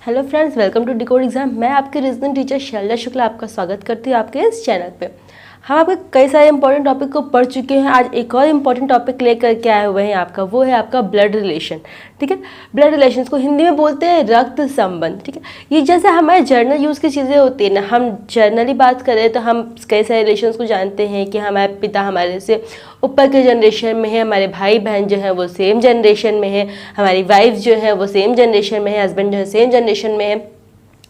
Hello friends, welcome to Decode Exam. मैं आपके reasoning teacher Selja Shukla आपका स्वागत करती हूँ आपके इस चैनल पे। हम आपके कई सारे इंपॉर्टेंट टॉपिक को पढ़ चुके हैं। आज एक और इम्पॉर्टेंट टॉपिक लेकर के आए हुए हैं आपका, वो है आपका ब्लड रिलेशन। ठीक है, ब्लड रिलेशन को हिंदी में बोलते हैं रक्त संबंध। ठीक है, ये जैसे हमारे जर्नल यूज़ की चीज़ें होती है ना, हम जर्नली बात करें तो हम कई सारे रिलेशंस को जानते हैं कि हमारे पिता हमारे से ऊपर के जनरेशन में है, हमारे भाई बहन जो है वो सेम जनरेशन में है, हमारी वाइफ जो है वो सेम जनरेशन में है, हस्बैंड जो है सेम जनरेशन में है।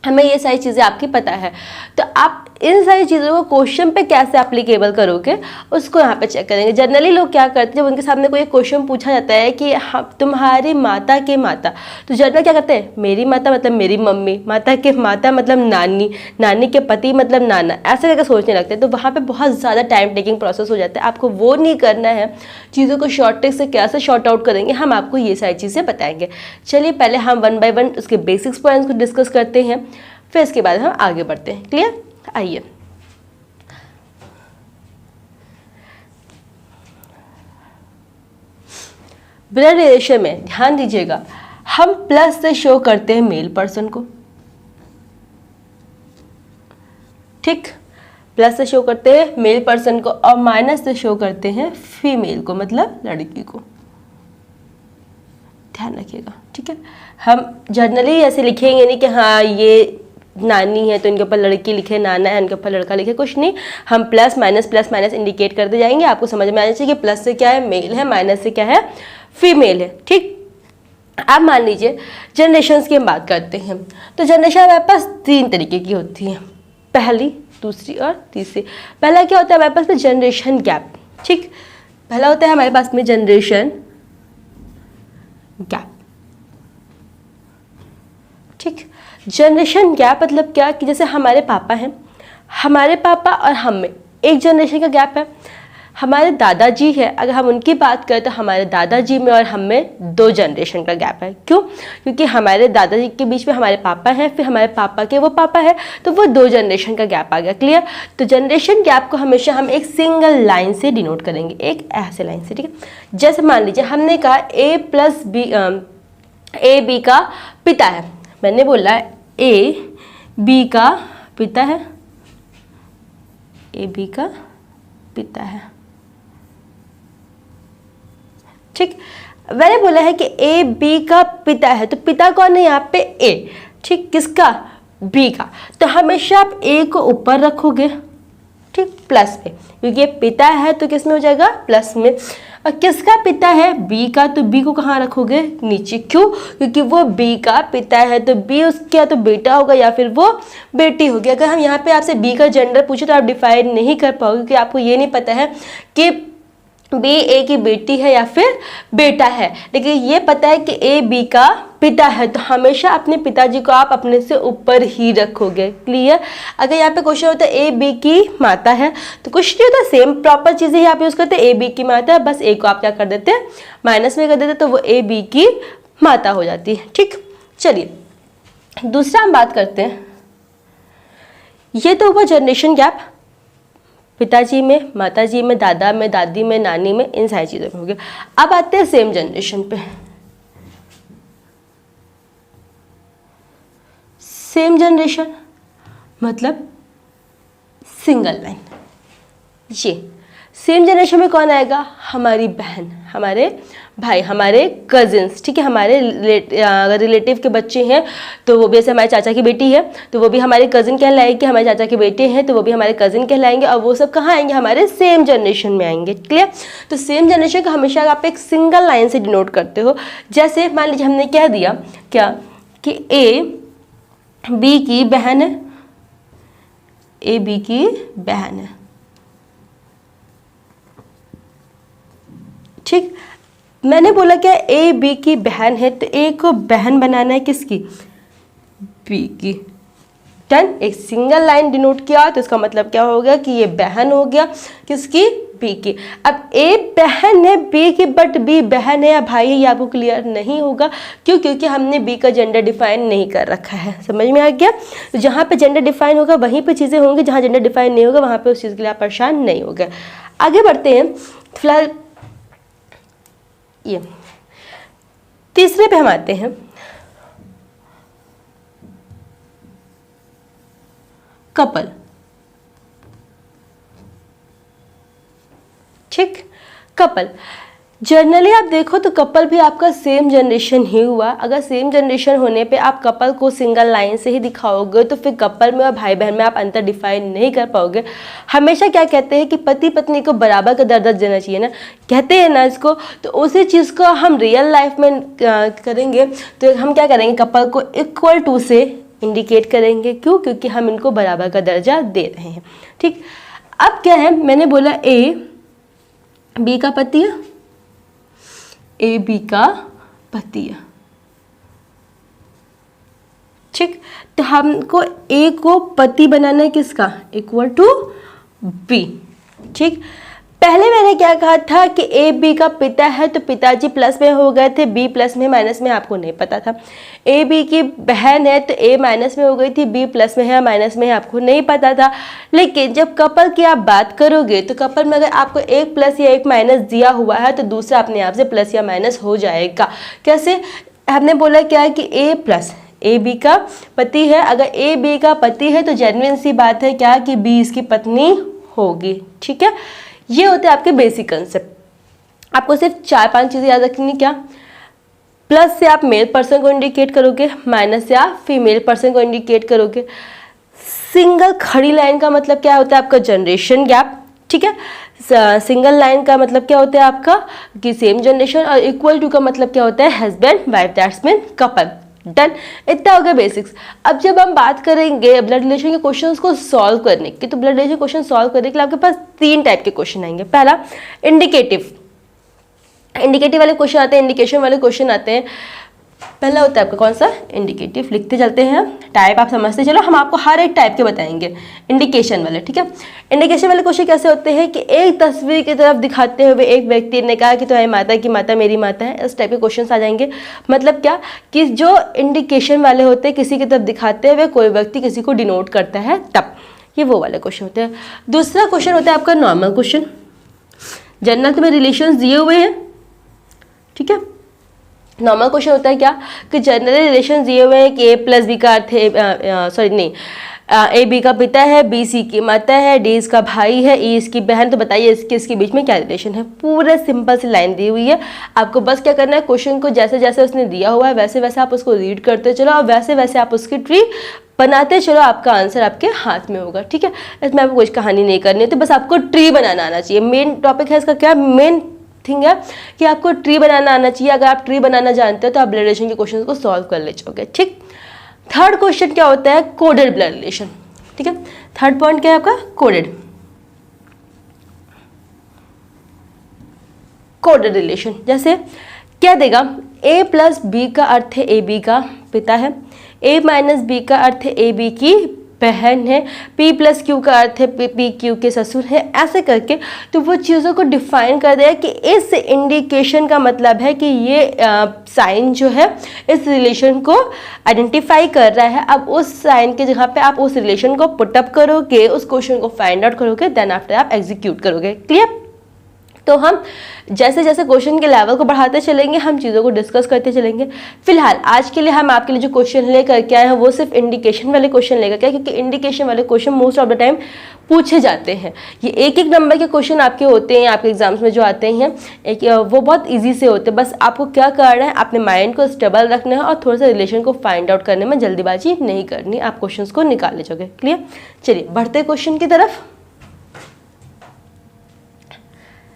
हमें ये सारी चीज़ें आपकी पता है, तो आप इन सारी चीज़ों को क्वेश्चन पे कैसे एप्लीकेबल करोगे उसको यहाँ पे चेक करेंगे। जनरली लोग क्या करते हैं, जब उनके सामने कोई क्वेश्चन पूछा जाता है कि तुम्हारी माता के माता, तो जनरल क्या करते हैं, मेरी माता मतलब मेरी मम्मी, माता के माता मतलब नानी, नानी के पति मतलब नाना, ऐसे करके सोचने लगते हैं। तो वहाँ पे बहुत ज़्यादा टाइम टेकिंग प्रोसेस हो जाता है। आपको वो नहीं करना है। चीज़ों को शॉर्ट ट्रिक से कैसे शॉर्ट आउट करेंगे हम आपको ये सारी चीज़ें बताएंगे। चलिए पहले हम वन बाय वन उसके बेसिक्स पॉइंट्स को डिस्कस करते हैं, फिर इसके बाद हम आगे बढ़ते हैं। क्लियर? आइए, ब्लड रिलेशन में ध्यान दीजिएगा, हम प्लस से शो करते हैं मेल पर्सन को। ठीक, प्लस से शो करते हैं मेल पर्सन को और माइनस से शो करते हैं फीमेल को, मतलब लड़की को। ध्यान रखिएगा। ठीक है, हम जनरली ऐसे लिखेंगे नहीं कि हाँ ये नानी है तो इनके ऊपर लड़की लिखे, नाना है इनके ऊपर लड़का लिखे, कुछ नहीं। हम प्लस माइनस इंडिकेट करते जाएंगे। आपको समझ में आना चाहिए कि प्लस से क्या है मेल है, माइनस से क्या है फीमेल है। ठीक, अब मान लीजिए जनरेशन्स की हम बात करते हैं, तो जनरेशन हमारे पास तीन तरीके की होती है, पहली, दूसरी और तीसरी। पहला क्या होता है हमारे पास में जनरेशन गैप। ठीक, पहला होता है हमारे पास में जनरेशन गैप। ठीक, जनरेशन गैप मतलब क्या कि जैसे हमारे पापा हैं, हमारे पापा और हम में एक जनरेशन का गैप है। हमारे दादाजी है, अगर हम उनकी बात करें तो हमारे दादाजी में और हम में 2 जनरेशन का गैप है। क्यों? क्योंकि हमारे दादाजी के बीच में हमारे पापा हैं, फिर हमारे पापा के वो पापा है, तो वो 2 जनरेशन का गैप आ गया। क्लियर? तो जनरेशन गैप को हमेशा हम एक सिंगल लाइन से डिनोट करेंगे, एक ऐसे लाइन से। ठीक है, जैसे मान लीजिए हमने कहा ए बी का पिता है। मैंने बोला ए बी का पिता है, ए बी का पिता है। ठीक, मैंने बोला है कि ए बी का पिता है, तो पिता कौन है यहाँ पे? ए। ठीक, किसका? बी का। तो हमेशा आप ए को ऊपर रखोगे, ठीक, प्लस पे, क्योंकि ये पिता है तो किस में हो जाएगा? प्लस में। और किसका पिता है? बी का, तो बी को कहाँ रखोगे? नीचे। क्यों? क्योंकि वो बी का पिता है, तो बी उसका तो बेटा होगा या फिर वो बेटी होगी। अगर हम यहाँ पे आपसे बी का जेंडर पूछे तो आप डिफाइन नहीं कर पाओगे, क्योंकि आपको ये नहीं पता है कि बी ए की बेटी है या फिर बेटा है, लेकिन ये पता है कि ए बी का पिता है, तो हमेशा अपने पिताजी को आप अपने से ऊपर ही रखोगे। क्लियर? अगर यहाँ पे क्वेश्चन होता है ए बी की माता है, तो कुछ नहीं होता, सेम प्रॉपर चीजें यहाँ पे यूज करते हैं। ए बी की माता है, बस ए को आप क्या कर देते हैं? माइनस में कर देते, तो वो ए बी की माता हो जाती है। ठीक, चलिए दूसरा हम बात करते हैं। ये तो हुआ जनरेशन गैप, पिताजी में, माताजी में, दादा में, दादी में, नानी में, इन सारी चीज़ों में हो गया। अब आते हैं सेम जनरेशन पे। सेम जनरेशन मतलब सिंगल लाइन। ये सेम जनरेशन में कौन आएगा? हमारी बहन, हमारे भाई, हमारे कजिन्स। ठीक है, हमारे अगर रिलेटिव के बच्चे हैं तो वो भी, जैसे हमारे चाचा की बेटी है तो वो भी हमारे कजिन कहलाएंगे, हमारे चाचा के बेटे हैं तो वो भी हमारे कजिन कहलाएंगे, और वो सब कहाँ आएंगे? हमारे सेम जनरेशन में आएंगे। क्लियर? तो सेम जनरेशन का हमेशा आप एक सिंगल लाइन से डिनोट करते हो। जैसे मान लीजिए हमने कह दिया क्या कि ए बी की बहन है, ए बी की बहन है। ठीक, मैंने बोला क्या ए बी की बहन है, तो ए को बहन बनाना है किसकी? बी की। डन, एक सिंगल लाइन डिनोट किया, तो इसका मतलब क्या हो गया कि ये बहन हो गया किसकी? बी की। अब ए बहन है बी की, बट बी बहन है या भाई है, ये आपको क्लियर नहीं होगा। क्यों? क्योंकि हमने बी का जेंडर डिफाइन नहीं कर रखा है। समझ में आ गया? तो जहाँ पे जेंडर डिफाइन होगा वहीं पे चीज़ें होंगी, जहाँ जेंडर डिफाइन नहीं होगा वहाँ पे उस चीज़ के लिए आप परेशान नहीं होगा। आगे बढ़ते हैं। फिलहाल ये तीसरे पे हम आते हैं। कपल। ठीक, कपल। जनरली आप देखो तो कपल भी आपका सेम जनरेशन ही हुआ। अगर सेम जनरेशन होने पे आप कपल को सिंगल लाइन से ही दिखाओगे तो फिर कपल में और भाई बहन में आप अंतर डिफाइन नहीं कर पाओगे। हमेशा क्या कहते हैं कि पति पत्नी को बराबर का दर्जा देना चाहिए ना, कहते हैं ना इसको। तो उसी चीज़ को हम रियल लाइफ में करेंगे तो हम क्या करेंगे, कपल को इक्वल टू से इंडिकेट करेंगे। क्यों? क्योंकि हम इनको बराबर का दर्जा दे रहे हैं। ठीक, अब क्या है, मैंने बोला ए बी का पति है, ए बी का पति है। ठीक, तो हमको ए को पति बनाना है किसका, इक्वल टू बी। ठीक, पहले मैंने क्या कहा था कि ए बी का पिता है तो पिताजी प्लस में हो गए थे, बी प्लस में माइनस में आपको नहीं पता था। ए बी की बहन है तो ए माइनस में हो गई थी, बी प्लस में है माइनस में है, आपको नहीं पता था। लेकिन जब कपल की आप बात करोगे तो कपल में अगर आपको एक प्लस या एक माइनस दिया हुआ है तो दूसरा अपने आप से प्लस या माइनस हो जाएगा। कैसे? हमने बोला क्या है कि ए प्लस ए बी का पति है। अगर ए बी का पति है तो जेन्युइन सी बात है क्या कि बी इसकी पत्नी होगी। ठीक है, ये होते हैं आपके बेसिक कंसेप्ट। आपको सिर्फ 4-5 चीज़ें याद रखनी। क्या? प्लस से आप मेल पर्सन को इंडिकेट करोगे, माइनस से आप फीमेल पर्सन को इंडिकेट करोगे। सिंगल खड़ी लाइन का मतलब क्या होता है आपका, जनरेशन गैप। ठीक है, सिंगल लाइन का मतलब क्या होता है आपका कि सेम जनरेशन। और इक्वल टू का मतलब क्या होता है, husband wife, that's mean couple. Done, इतना हो गया बेसिक्स। अब जब हम बात करेंगे ब्लड रिलेशन के क्वेश्चंस को सॉल्व करने की, तो ब्लड रिलेशन क्वेश्चन सॉल्व करने के लिए आपके पास 3 टाइप के क्वेश्चन आएंगे। पहला इंडिकेटिव वाले क्वेश्चन आते हैं, इंडिकेशन वाले क्वेश्चन आते हैं। पहला होता है आपका कौन सा, इंडिकेटिव। लिखते चलते हैं, टाइप आप समझते चलो, हम आपको हर एक टाइप के बताएंगे इंडिकेशन वाले। ठीक है, इंडिकेशन वाले क्वेश्चन कैसे होते हैं कि एक तस्वीर की तरफ दिखाते हुए एक व्यक्ति ने कहा कि तुम्हारी माता की माता मेरी माता है। इस टाइप के क्वेश्चन आ जाएंगे। मतलब क्या कि जो इंडिकेशन वाले होते हैं, किसी की तरफ दिखाते हुए कोई व्यक्ति किसी को डिनोट करता है, तब ये वो वाले क्वेश्चन होते हैं। दूसरा क्वेश्चन होता है आपका नॉर्मल क्वेश्चन। जनरल तुम्हें रिलेशन दिए हुए हैं, ठीक है। नॉर्मल क्वेश्चन होता है क्या कि जनरल रिलेशन दिए हुए हैं कि ए प्लस बी का अर्थ है, ए बी का पिता है, बी सी की माता है, डी इसका भाई है, ई इसकी बहन। तो बताइए इसके बीच में क्या रिलेशन है। पूरे सिंपल सी लाइन दी हुई है। आपको बस क्या करना है, क्वेश्चन को जैसे जैसे उसने दिया हुआ है वैसे वैसे आप उसको रीड करते चलो और वैसे वैसे आप उसकी ट्री बनाते चलो। आपका आंसर आपके हाथ में होगा। ठीक है, इसमें आपको कुछ कहानी नहीं करनी है, तो बस आपको ट्री बनाना आना चाहिए। मेन टॉपिक है इसका क्या, मेन थिंग है कि आपको ट्री बनाना आना चाहिए। अगर आप ट्री बनाना जानते हो तो आप ब्लड रिलेशन के क्वेश्चन को सॉल्व कर ले जाओगे। ठीक, थर्ड क्वेश्चन क्या होता है, कोडेड ब्लड रिलेशन। ठीक है, थर्ड पॉइंट क्या है आपका, कोडेड रिलेशन। जैसे क्या देगा, ए प्लस बी का अर्थ है ए बी का पिता है, ए माइनस बी का अर्थ है ए बी की बहन है, पी प्लस क्यू का अर्थ है पी क्यू के ससुर है। ऐसे करके तो वो चीज़ों को डिफाइन कर दिया कि इस इंडिकेशन का मतलब है कि ये साइन जो है इस रिलेशन को आइडेंटिफाई कर रहा है। अब उस साइन के जगह पे आप उस रिलेशन को पुटअप करोगे, उस क्वेश्चन को फाइंड आउट करोगे, देन आफ्टर आप एग्जीक्यूट करोगे। क्लियर। तो हम जैसे जैसे क्वेश्चन के लेवल को बढ़ाते चलेंगे, हम चीज़ों को डिस्कस करते चलेंगे। फिलहाल आज के लिए हम आपके लिए जो क्वेश्चन लेकर के आए हैं वो सिर्फ इंडिकेशन वाले क्वेश्चन लेकर के आए, क्योंकि इंडिकेशन वाले question most of the time पूछे जाते हैं। ये एक नंबर के क्वेश्चन आपके होते हैं, आपके एग्जाम्स में जो आते हैं वो बहुत ईजी से होते हैं। बस आपको क्या करना है, अपने माइंड को स्टेबल रखना है और थोड़ा सा रिलेशन को फाइंड आउट करने में जल्दीबाजी नहीं करनी, आप क्वेश्चन को निकाल ले जाओगे। क्लियर। चलिए बढ़ते क्वेश्चन की तरफ।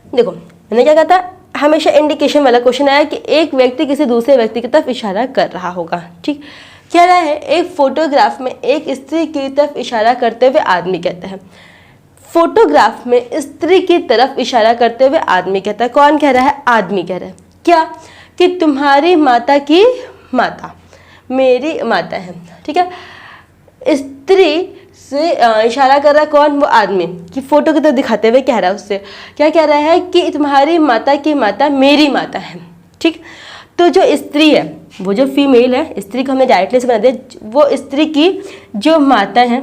देखो मैंने क्या कहा था, हमेशा इंडिकेशन वाला क्वेश्चन आया कि एक व्यक्ति किसी दूसरे व्यक्ति की तरफ इशारा कर रहा होगा। ठीक, क्या रहा है, एक फोटोग्राफ में एक स्त्री की तरफ इशारा करते हुए आदमी कहता है, फोटोग्राफ में स्त्री की तरफ इशारा करते हुए आदमी कहता है। कौन कह रहा है, आदमी कह रहा है क्या कि तुम्हारी माता की माता मेरी माता है। ठीक है, स्त्री से इशारा कर रहा है कौन, वो आदमी कि फोटो की तरफ दिखाते हुए कह रहा है उससे, क्या कह रहा है कि तुम्हारी माता की माता मेरी माता है। ठीक, तो जो स्त्री है, वो जो फीमेल है, स्त्री को हमने डायरेक्टली से बना दिया, वो स्त्री की जो माता है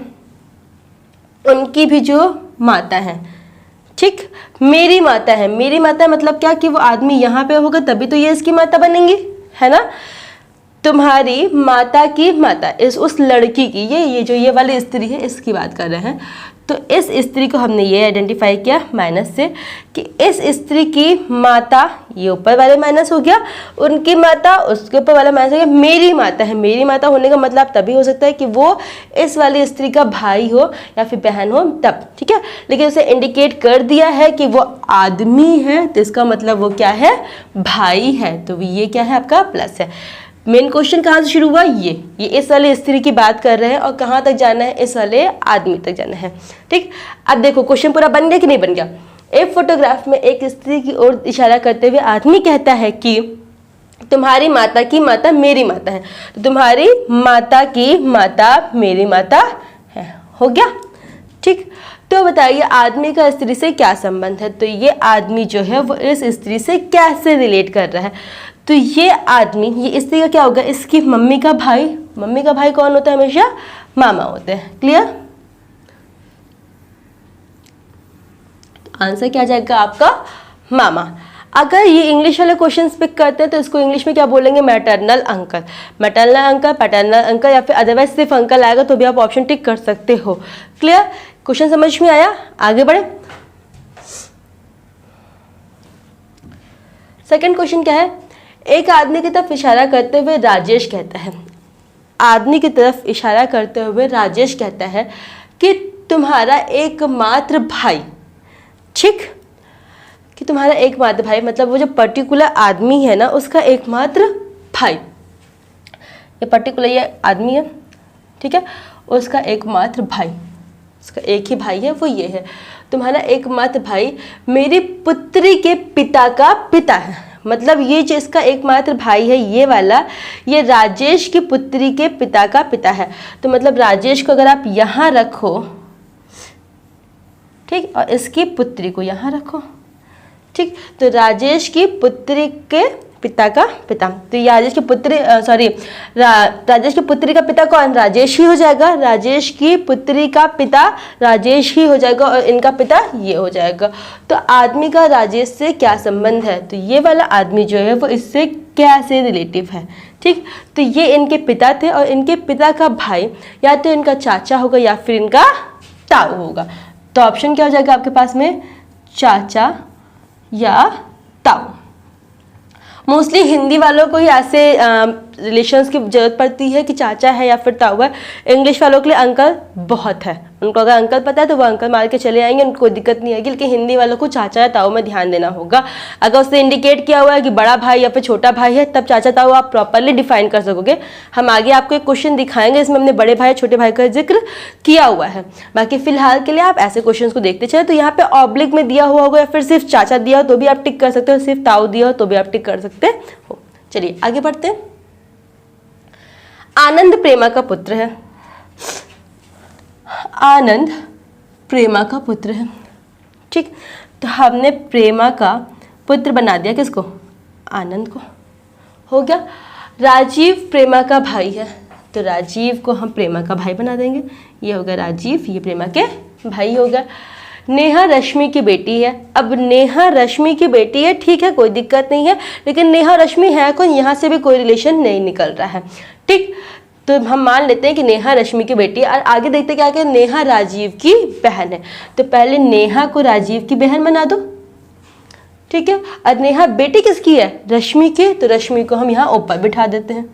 उनकी भी जो माता है, ठीक, मेरी माता है। मेरी माता मतलब क्या कि वो आदमी यहाँ पे होगा तभी तो ये इसकी माता बनेंगी, है ना। तुम्हारी माता की माता, इस उस लड़की की, ये जो ये वाली स्त्री है इसकी बात कर रहे हैं। तो इस स्त्री को हमने ये आइडेंटिफाई किया माइनस से कि इस स्त्री की माता, ये ऊपर वाले माइनस हो गया, उनकी माता उसके ऊपर वाला माइनस हो गया, मेरी माता है। मेरी माता होने का मतलब तभी हो सकता है कि वो इस वाली स्त्री का भाई हो या फिर बहन हो, तब, ठीक है। लेकिन उसे इंडिकेट कर दिया है कि वो आदमी है, तो इसका मतलब वो क्या है, भाई है। तो ये क्या है आपका प्लस है। मेन क्वेश्चन कहाँ से शुरू हुआ, ये इस वाले स्त्री की बात कर रहे हैं और कहाँ तक जाना है, इस वाले आदमी तक जाना है, ठीक। अब देखो क्वेश्चन पूरा बन गया कि नहीं बन गया। एक फोटोग्राफ में एक स्त्री की ओर इशारा करते हुए आदमी कहता है कि तुम्हारी माता की माता मेरी माता है। तो तुम्हारी माता की माता मेरी माता है, हो गया, ठीक। तो बताइए आदमी का स्त्री से क्या संबंध है। तो ये आदमी जो है वो इस स्त्री से कैसे रिलेट कर रहा है। तो ये आदमी, ये स्त्री का क्या होगा, इसकी मम्मी का भाई। मम्मी का भाई कौन होता है, हमेशा मामा होते हैं, क्लियर। आंसर क्या जाएगा आपका, मामा। अगर ये इंग्लिश वाले क्वेश्चंस पिक करते हैं तो इसको इंग्लिश में क्या बोलेंगे, maternal uncle. Maternal uncle, paternal uncle या फिर अदरवाइज सिर्फ अंकल आएगा तो भी आप ऑप्शन टिक कर सकते हो, क्लियर। क्वेश्चन समझ में आया, आगे बढ़े। सेकंड क्वेश्चन क्या है, एक आदमी की तरफ इशारा करते हुए राजेश कहता है, आदमी की तरफ इशारा करते हुए राजेश कहता है कि तुम्हारा एकमात्र भाई, ठीक, कि तुम्हारा एकमात्र भाई, मतलब वो जो पर्टिकुलर आदमी है ना उसका एकमात्र भाई, ये पर्टिकुलर ये आदमी है, ठीक है, उसका एकमात्र भाई, उसका एक ही भाई है, वो ये है, तुम्हारा एकमात्र भाई मेरी पुत्री के पिता का पिता है। मतलब ये जो इसका एकमात्र भाई है ये वाला, ये राजेश की पुत्री के पिता का पिता है। तो मतलब राजेश को अगर आप यहाँ रखो, ठीक, और इसकी पुत्री को यहाँ रखो, ठीक, तो राजेश की पुत्री के पिता का पिता, तो ये राजेश की पुत्री राजेश की पुत्री का पिता कौन, राजेश ही हो जाएगा। राजेश की पुत्री का पिता राजेश ही हो जाएगा और इनका पिता ये हो जाएगा। तो आदमी का राजेश से क्या संबंध है, तो ये वाला आदमी जो है वो इससे कैसे रिलेटिव है, ठीक। तो ये इनके पिता थे और इनके पिता का भाई या तो इनका चाचा होगा या फिर इनका ताऊ होगा। तो ऑप्शन क्या हो जाएगा आपके पास में, चाचा या ताऊ। मोस्टली हिंदी वालों को ही ऐसे रिलेशंस की जरूरत पड़ती है कि चाचा है या फिर ताऊ है। इंग्लिश वालों के लिए अंकल बहुत है, उनको अगर अंकल पता है तो वो अंकल मार के चले आएंगे, उनको कोई दिक्कत नहीं आएगी। लेकिन हिंदी वालों को चाचा या ताऊ में ध्यान देना होगा। अगर उससे इंडिकेट किया हुआ है कि बड़ा भाई या फिर छोटा भाई है तब चाचा ताऊ आप प्रॉपरली डिफाइन कर सकोगे। हम आगे आपको एक क्वेश्चन दिखाएंगे, इसमें हमने बड़े भाई छोटे भाई का जिक्र किया हुआ है। बाकी फिलहाल के लिए आप ऐसे क्वेश्चन को देखते चले। तो यहाँ पे ऑब्लिक में दिया हुआ होगा या फिर सिर्फ चाचा दिया हो तो भी आप टिक कर सकते हो, सिर्फ ताऊ दिया हो तो भी आप टिक कर सकते हो। चलिए आगे बढ़ते हैं। आनंद प्रेमा का पुत्र है, आनंद प्रेमा का पुत्र है, ठीक। तो हमने प्रेमा का पुत्र बना दिया किसको, आनंद को, हो गया। राजीव प्रेमा का भाई है तो राजीव को हम प्रेमा का भाई बना देंगे, ये होगा राजीव, ये प्रेमा के भाई होगा। नेहा रश्मि की बेटी है, अब नेहा रश्मि की बेटी है, ठीक है, कोई दिक्कत नहीं है। लेकिन नेहा रश्मि है कौन, यहाँ से भी कोई रिलेशन नहीं निकल रहा है, ठीक। तो हम मान लेते हैं कि नेहा रश्मि की बेटी है। और आगे देखते क्या कि नेहा राजीव की बहन है, तो पहले नेहा को राजीव की बहन बना दो, ठीक है। और नेहा बेटी किसकी है, रश्मि की, तो रश्मि को हम यहाँ ऊपर बिठा देते हैं,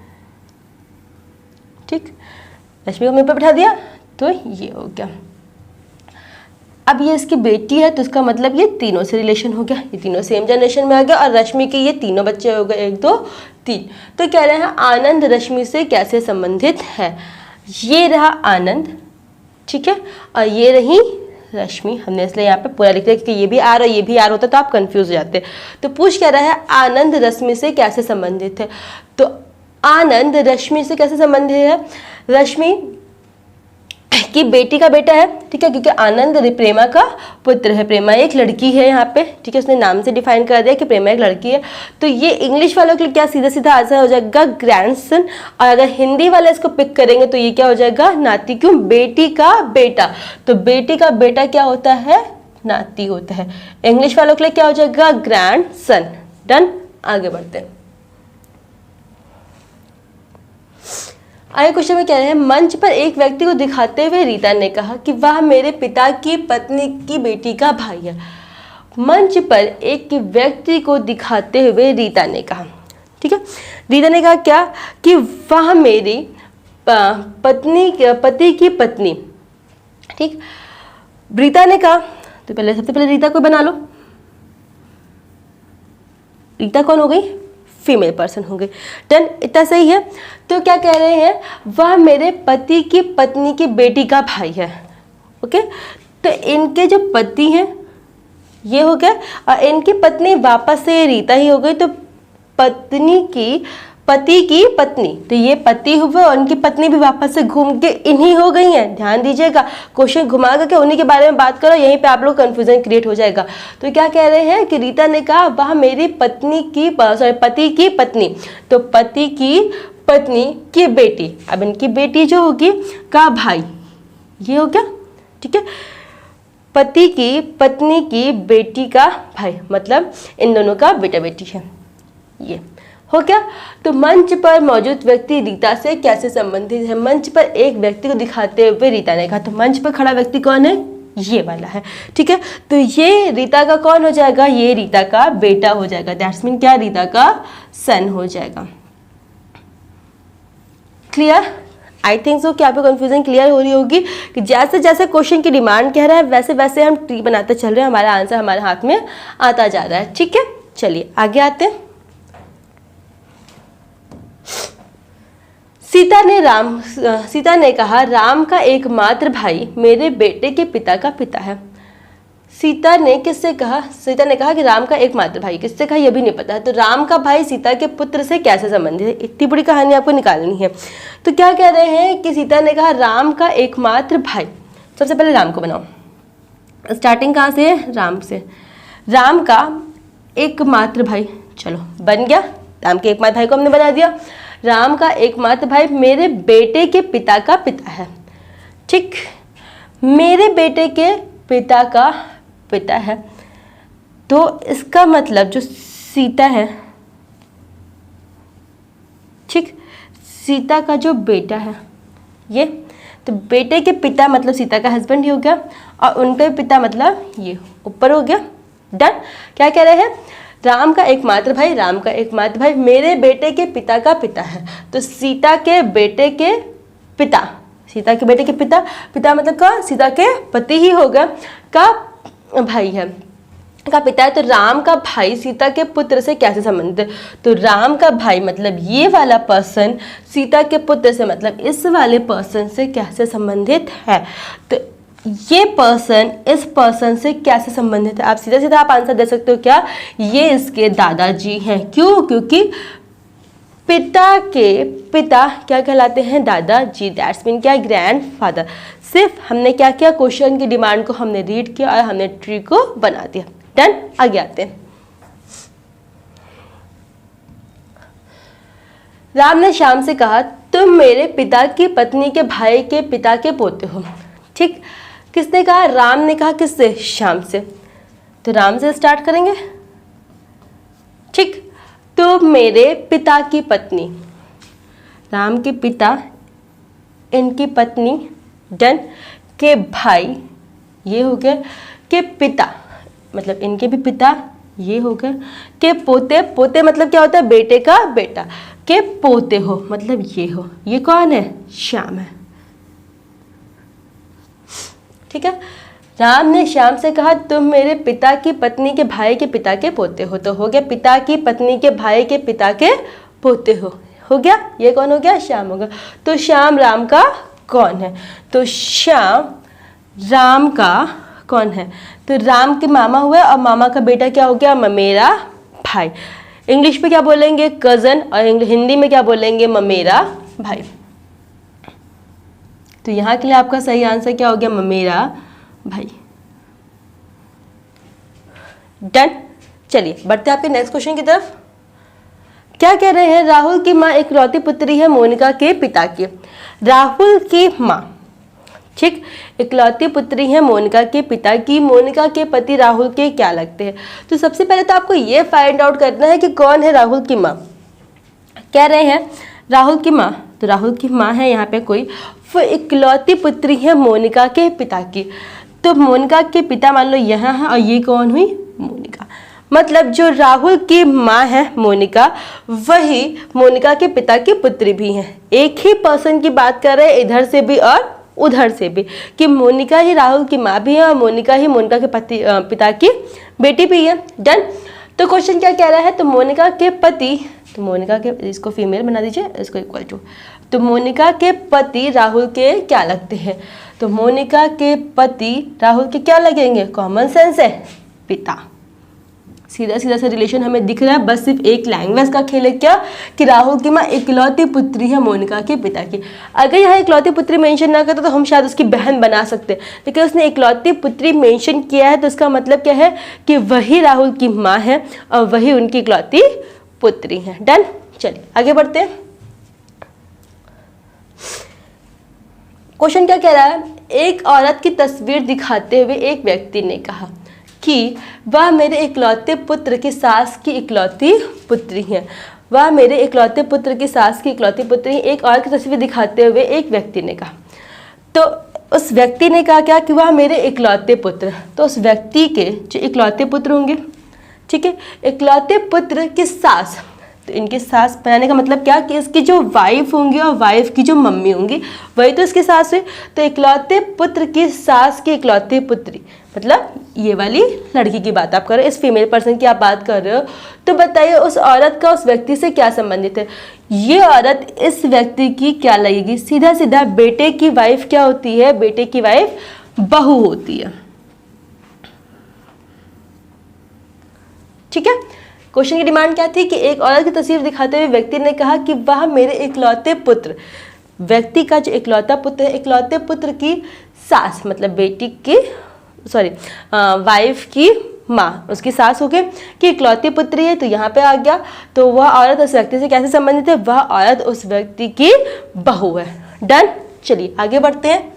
ठीक। रश्मि को हम ऊपर बिठा दिया तो ये हो गया। अब ये इसकी बेटी है तो इसका मतलब ये तीनों से रिलेशन हो गया, ये तीनों सेम जनरेशन में आ गया। और रश्मि के ये तीनों बच्चे हो गए, 1 2 3। तो कह रहे हैं आनंद रश्मि से कैसे संबंधित है। ये रहा आनंद, ठीक है, और ये रही रश्मि। हमने इसलिए यहाँ पे पूरा लिख दिया क्योंकि ये भी आर और ये भी आर होता तो आप कंफ्यूज हो जाते। तो पूछ क्या रहा है, आनंद रश्मि से कैसे संबंधित है। तो आनंद रश्मि से कैसे संबंधित है, रश्मि की बेटी का बेटा है, ठीक है, क्योंकि आनंद प्रेमा का पुत्र है। प्रेमा एक लड़की है यहाँ पे, ठीक है, उसने नाम से डिफाइन कर दिया कि प्रेमा एक लड़की है। तो ये इंग्लिश वालों के लिए क्या सीधा सीधा आंसर हो जाएगा ग्रैंडसन। और अगर हिंदी वाले इसको पिक करेंगे तो ये क्या हो जाएगा, नाती, क्यों, बेटी का बेटा। तो बेटी का बेटा क्या होता है, नाती होता है। इंग्लिश वालों के लिए क्या हो जाएगा, ग्रैंडसन। डन, आगे बढ़ते हैं। आगे क्वेश्चन में कह रहे हैं, मंच पर एक व्यक्ति को दिखाते हुए रीता ने कहा कि वह मेरे पिता की पत्नी की बेटी का भाई है। मंच पर एक व्यक्ति को दिखाते हुए रीता ने कहा, ठीक है, रीता ने कहा क्या कि वह मेरी पति की पत्नी, ठीक, रीता ने कहा। तो सबसे पहले रीता को बना लो। रीता कौन हो गई? फीमेल पर्सन हो गई। डन, इतना सही है। तो क्या कह रहे हैं, वह मेरे पति की पत्नी की बेटी का भाई है। ओके, तो इनके जो पति हैं ये हो गया, और इनकी पत्नी वापस से रीता ही हो गई। तो पति की पत्नी, तो ये पति हुए और उनकी पत्नी भी वापस से घूम के इन्हीं हो गई हैं। ध्यान दीजिएगा, क्वेश्चन घुमा करके उन्हीं के बारे में बात करो, यहीं पे आप लोग कंफ्यूजन क्रिएट हो जाएगा। तो क्या कह रहे हैं कि रीता ने कहा वह मेरी पति की पत्नी, तो पति की पत्नी की बेटी, अब इनकी बेटी जो होगी का भाई, ये हो गया, ठीक है, पति की पत्नी की बेटी का भाई, मतलब इन दोनों का बेटा बेटी है, ये हो गया। तो मंच पर मौजूद व्यक्ति रीता से कैसे संबंधित है? मंच पर एक व्यक्ति को दिखाते हुए रीता ने कहा, तो मंच पर खड़ा व्यक्ति कौन है? ये वाला है, ठीक है। तो ये रीता का कौन हो जाएगा? ये रीता का बेटा हो जाएगा। दैट्स मीन क्या? रीता का सन हो जाएगा। क्लियर? आई थिंक सो कि आपको कंफ्यूजन क्लियर हो रही होगी कि जैसे जैसे क्वेश्चन की डिमांड कह रहा है वैसे वैसे हम ट्री बनाते चल रहे हैं, हमारा आंसर हमारे हाथ में आता जा रहा है, ठीक है। चलिए आगे आते हैं। सीता ने कहा राम का एकमात्र भाई मेरे बेटे के पिता का पिता है। सीता ने किससे कहा? सीता ने कहा कि राम का एकमात्र भाई, किससे कहा ये भी नहीं पता है। तो राम का भाई सीता के पुत्र से कैसे संबंधित है? इतनी बड़ी कहानी आपको निकालनी है। तो क्या कह रहे हैं कि सीता ने कहा राम का एकमात्र भाई, सबसे पहले राम को बनाओ। स्टार्टिंग कहाँ से है? राम से। राम का एकमात्र भाई, चलो बन गया, राम के एकमात्र भाई को हमने बना दिया। राम का एकमात्र भाई मेरे बेटे के पिता का पिता है, ठीक, मेरे बेटे के पिता का पिता है। तो इसका मतलब जो सीता है, ठीक, सीता का जो बेटा है ये, तो बेटे के पिता मतलब सीता का हस्बैंड ही हो गया, और उनके पिता मतलब ये ऊपर हो गया। डन। क्या कह रहे हैं? राम का एकमात्र भाई मेरे बेटे के पिता का पिता है। तो सीता के बेटे के पिता, सीता के बेटे के पिता, पिता मतलब का सीता के पति ही होगा, का भाई है, का पिता है। तो राम का भाई सीता के पुत्र से कैसे संबंधित है? तो राम का भाई मतलब ये वाला पर्सन सीता के पुत्र से मतलब इस वाले पर्सन से कैसे संबंधित है? तो ये पर्सन इस पर्सन से कैसे संबंधित है? आप सीधा सीधा आप आंसर दे सकते हो क्या? ये इसके दादाजी हैं। क्यों? क्योंकि पिता के पिता क्या कहलाते हैं? दादाजी। दैट्स मीन क्या? ग्रैंडफादर। सिर्फ हमने क्या किया? क्वेश्चन की डिमांड को हमने रीड किया और हमने ट्री को बना दिया। डन। आगे आते हैं। राम ने श्याम से कहा तुम मेरे पिता की पत्नी के भाई के पिता के पोते हो, ठीक। किसने कहा? राम ने कहा। किससे? श्याम से। तो राम से स्टार्ट करेंगे, ठीक। तो मेरे पिता की पत्नी, राम के पिता, इनकी पत्नी, डन, के भाई, ये हो गया, के पिता मतलब इनके भी पिता, ये हो गया, के पोते, पोते मतलब क्या होता है? बेटे का बेटा, के पोते हो मतलब ये हो, ये कौन है? श्याम है, ठीक है। राम ने श्याम से कहा तुम मेरे पिता की पत्नी के भाई के पिता के पोते हो। तो हो गया पिता की पत्नी के भाई के पिता के पोते हो गया। ये कौन हो गया? श्याम होगा। तो श्याम राम का कौन है? तो श्याम राम का कौन है? तो राम के मामा हुए और मामा का बेटा क्या हो गया? ममेरा भाई। इंग्लिश में क्या बोलेंगे? कजन, और हिंदी में क्या बोलेंगे? ममेरा भाई। तो यहाँ के लिए आपका सही आंसर क्या हो गया? ममेरा भाई। डन। चलिए बढ़ते हैं आपके नेक्स्ट क्वेश्चन की तरफ। क्या कह रहे हैं? राहुल की माँ इकलौती पुत्री है मोनिका के पिता की। राहुल की माँ, ठीक, इकलौती पुत्री है मोनिका के पिता की। मोनिका के पति राहुल के क्या लगते हैं? तो सबसे पहले तो आपको ये फाइंड आउट करना है कि कौन है राहुल की माँ। कह रहे हैं राहुल की माँ, तो राहुल की माँ है यहाँ पे कोई, वो इकलौती पुत्री है मोनिका के पिता की। तो मोनिका के पिता मान लो यहाँ है और ये कौन हुई, मोनिका। मतलब जो राहुल की माँ है मोनिका, वही मोनिका के पिता की पुत्री भी है। एक ही पर्सन की बात कर रहे हैं, इधर से भी और उधर से भी, कि मोनिका ही राहुल की माँ भी है और मोनिका ही मोनिका के पिता की बेटी भी है। डन। तो क्वेश्चन क्या कह रहा है, तो मोनिका के पति, तो मोनिका के, इसको फीमेल बना दीजिए, इसको इक्वल टू, तो मोनिका के पति राहुल के क्या लगते हैं, तो मोनिका के पति राहुल के क्या लगेंगे, कॉमन सेंस है, पिता। सीधा सीधा सा रिलेशन हमें दिख रहा है, बस सिर्फ एक लैंग्वेज का खेल है क्या, कि राहुल की माँ इकलौती पुत्री है मोनिका के पिता की। अगर यहाँ इकलौती पुत्री मेंशन ना करता तो हम शायद उसकी बहन बना सकते, लेकिन उसने इकलौती पुत्री मेंशन किया है, तो इसका मतलब क्या है कि वही राहुल की माँ है और वही उनकी इकलौती पुत्री है। डन। चलिए आगे बढ़ते हैं। क्वेश्चन क्या कह रहा है, एक औरत की तस्वीर दिखाते हुए एक व्यक्ति ने कहा कि वह मेरे इकलौते पुत्र की सास की इकलौती पुत्री है। वह मेरे इकलौते पुत्र की सास की इकलौती पुत्री। एक औरत की तस्वीर दिखाते हुए एक व्यक्ति ने कहा, तो उस व्यक्ति ने कहा क्या, कि वह मेरे इकलौते पुत्र। तो उस व्यक्ति के जो इकलौते पुत्र होंगे, ठीक है, इकलौते पुत्र की सास, तो इनकी सास बनाने का मतलब क्या, कि इसकी जो वाइफ होंगी और वाइफ की जो मम्मी होंगी वही तो इसकी सास हुई। तो इकलौते पुत्र की सास की इकलौती पुत्री, मतलब ये वाली लड़की की बात आप कर रहे हो, इस फीमेल पर्सन की आप बात कर रहे हो। तो बताइए उस औरत का उस व्यक्ति से क्या संबंधित है। ये औरत इस व्यक्ति की क्या लगेगी, सीधा सीधा बेटे की वाइफ क्या होती है, बेटे की वाइफ बहू होती है। ठीक है। क्वेश्चन की डिमांड क्या थी, कि एक औरत की तस्वीर दिखाते हुए व्यक्ति ने कहा कि वह मेरे इकलौते पुत्र, व्यक्ति का जो इकलौता पुत्र है, इकलौते पुत्र की सास, मतलब बेटी की, सॉरी वाइफ की माँ, उसकी सास हो गई, कि इकलौती पुत्री है, तो यहाँ पे आ गया। तो वह औरत उस व्यक्ति से कैसे संबंधित है, वह औरत उस व्यक्ति की बहू है। डन। चलिए आगे बढ़ते हैं।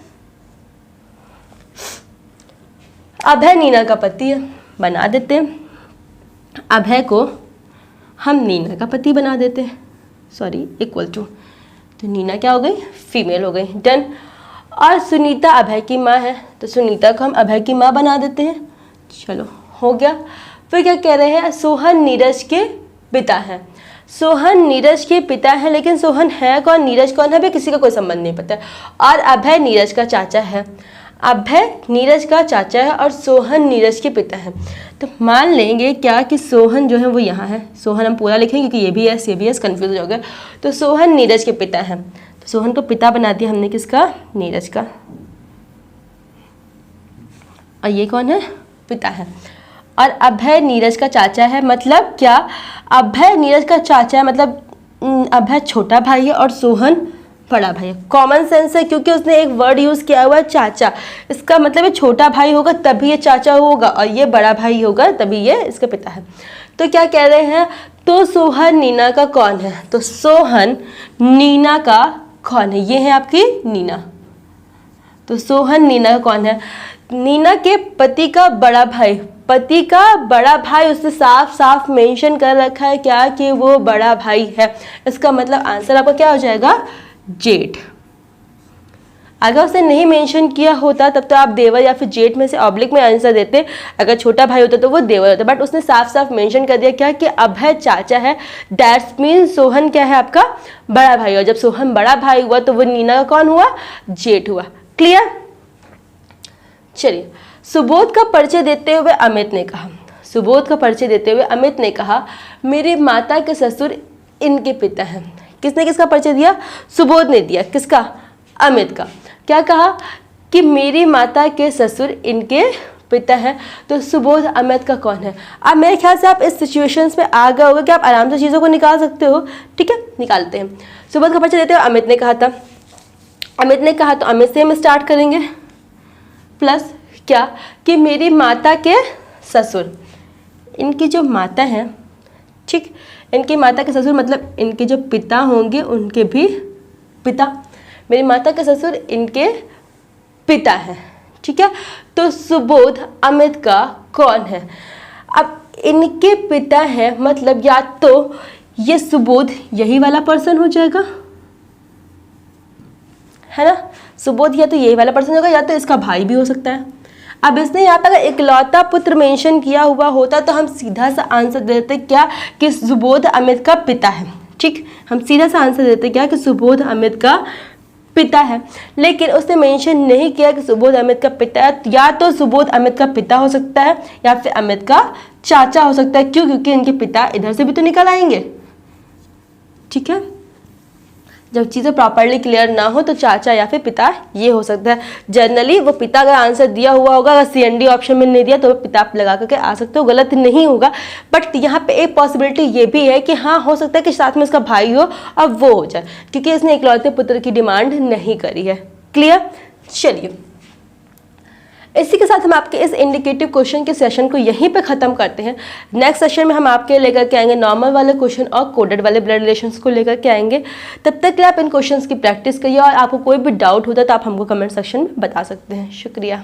अभय नीना का पति है, बना देते हैं। अभय को हम नीना का पति बना देते हैं, सॉरी इक्वल टू, तो नीना क्या हो गई, फीमेल हो गई। डन। और सुनीता अभय की माँ है, तो सुनीता को हम अभय की माँ बना देते हैं। चलो हो गया। फिर क्या कह रहे हैं, सोहन नीरज के पिता हैं। सोहन नीरज के पिता हैं, लेकिन सोहन है कौन, नीरज कौन है, भाई किसी का कोई संबंध नहीं पता। और अभय नीरज का चाचा है, अभय नीरज का चाचा है और सोहन नीरज के पिता हैं। तो मान लेंगे क्या, कि सोहन जो है वो यहाँ है, सोहन हम पूरा लिखेंगे क्योंकि ये भी एस कन्फ्यूज हो गया। तो सोहन नीरज के पिता हैं, तो सोहन को पिता बना दिया हमने, किसका, नीरज का। और ये कौन है, पिता है। और अभय नीरज का चाचा है, मतलब क्या, अभय नीरज का चाचा है, मतलब अभय छोटा भाई है और सोहन बड़ा भाई है। कॉमन सेंस है, क्योंकि उसने एक वर्ड यूज किया हुआ है चाचा, इसका मतलब ये छोटा भाई होगा तभी ये चाचा होगा, और ये बड़ा भाई होगा तभी ये इसका पिता है। तो क्या कह रहे हैं, तो सोहन नीना का कौन है, तो सोहन नीना का कौन है, ये है आपकी नीना। तो सोहन नीना का कौन है, नीना के पति का बड़ा भाई, पति का बड़ा भाई, उसने साफ साफ मेंशन कर रखा है क्या, कि वो बड़ा भाई है। इसका मतलब आंसर आपका क्या हो जाएगा, जेठ। अगर उसने नहीं मेंशन किया होता तब तो आप देवर या फिर जेठ में से ऑब्लिक में आंसर देते, अगर छोटा भाई होता तो वो देवर होता, बट उसने साफ साफ मेंशन कर दिया क्या, कि अभय चाचा है, दैट्स मीन सोहन क्या है आपका बड़ा भाई, और जब सोहन बड़ा भाई हुआ तो वो नीना का कौन हुआ, जेठ हुआ। क्लियर। चलिए, सुबोध का परिचय देते हुए अमित ने कहा, सुबोध का परिचय देते हुए अमित ने कहा, मेरे माता के ससुर इनके पिता हैं। किसने किसका परिचय दिया, सुबोध ने दिया, किसका, अमित का। क्या कहा, कि मेरी माता के ससुर इनके पिता हैं। तो सुबोध अमित का कौन है। अब मेरे ख्याल से आप इस सिचुएशंस में आ गए होगा कि आप आराम से चीज़ों को निकाल सकते हो। ठीक है, निकालते हैं। सुबोध का परिचय देते हुए अमित ने कहा था, अमित ने कहा, तो अमित से हम स्टार्ट करेंगे। प्लस क्या, कि मेरी माता के ससुर, इनकी जो माता हैं, ठीक, इनकी माता के ससुर मतलब इनके जो पिता होंगे उनके भी पिता, मेरी माता के ससुर इनके पिता हैं। ठीक है, तो सुबोध अमित का कौन है। अब इनके पिता हैं मतलब या तो ये सुबोध यही वाला पर्सन हो जाएगा, है ना। सुबोध या तो ये वाला पर्सन होगा या तो इसका भाई भी हो सकता है। अब इसने यहाँ पे अगर इकलौता पुत्र मेंशन किया हुआ होता तो हम सीधा सा आंसर देते क्या कि सुबोध अमित का पिता है। ठीक, हम सीधा सा आंसर देते क्या कि सुबोध अमित का पिता है, लेकिन उसने मेंशन नहीं किया कि सुबोध अमित का पिता है। या तो सुबोध अमित का पिता हो सकता है या फिर अमित का चाचा हो सकता है। क्यों? क्योंकि इनके पिता इधर से भी तो निकल आएंगे। ठीक है, जब चीज़ें प्रॉपरली क्लियर ना हो तो चाचा या फिर पिता ये हो सकता है। जनरली वो पिता का आंसर दिया हुआ होगा, अगर CND ऑप्शन में नहीं दिया तो पिता आप लगा करके आ सकते हो, गलत नहीं होगा। बट यहाँ पे एक पॉसिबिलिटी ये भी है कि हाँ हो सकता है कि साथ में इसका भाई हो, अब वो हो जाए, क्योंकि इसने इकलौते पुत्र की डिमांड नहीं करी है। क्लियर? चलिए, इसी के साथ हम आपके इस इंडिकेटिव क्वेश्चन के सेशन को यहीं पे खत्म करते हैं। नेक्स्ट सेशन में हम आपके लेकर के आएंगे नॉर्मल वाले क्वेश्चन और कोडेड वाले ब्लड रिलेशंस को लेकर के आएंगे। तब तक के लिए आप इन क्वेश्चंस की प्रैक्टिस करिए और आपको कोई भी डाउट होता है तो आप हमको कमेंट सेक्शन में बता सकते हैं। शुक्रिया।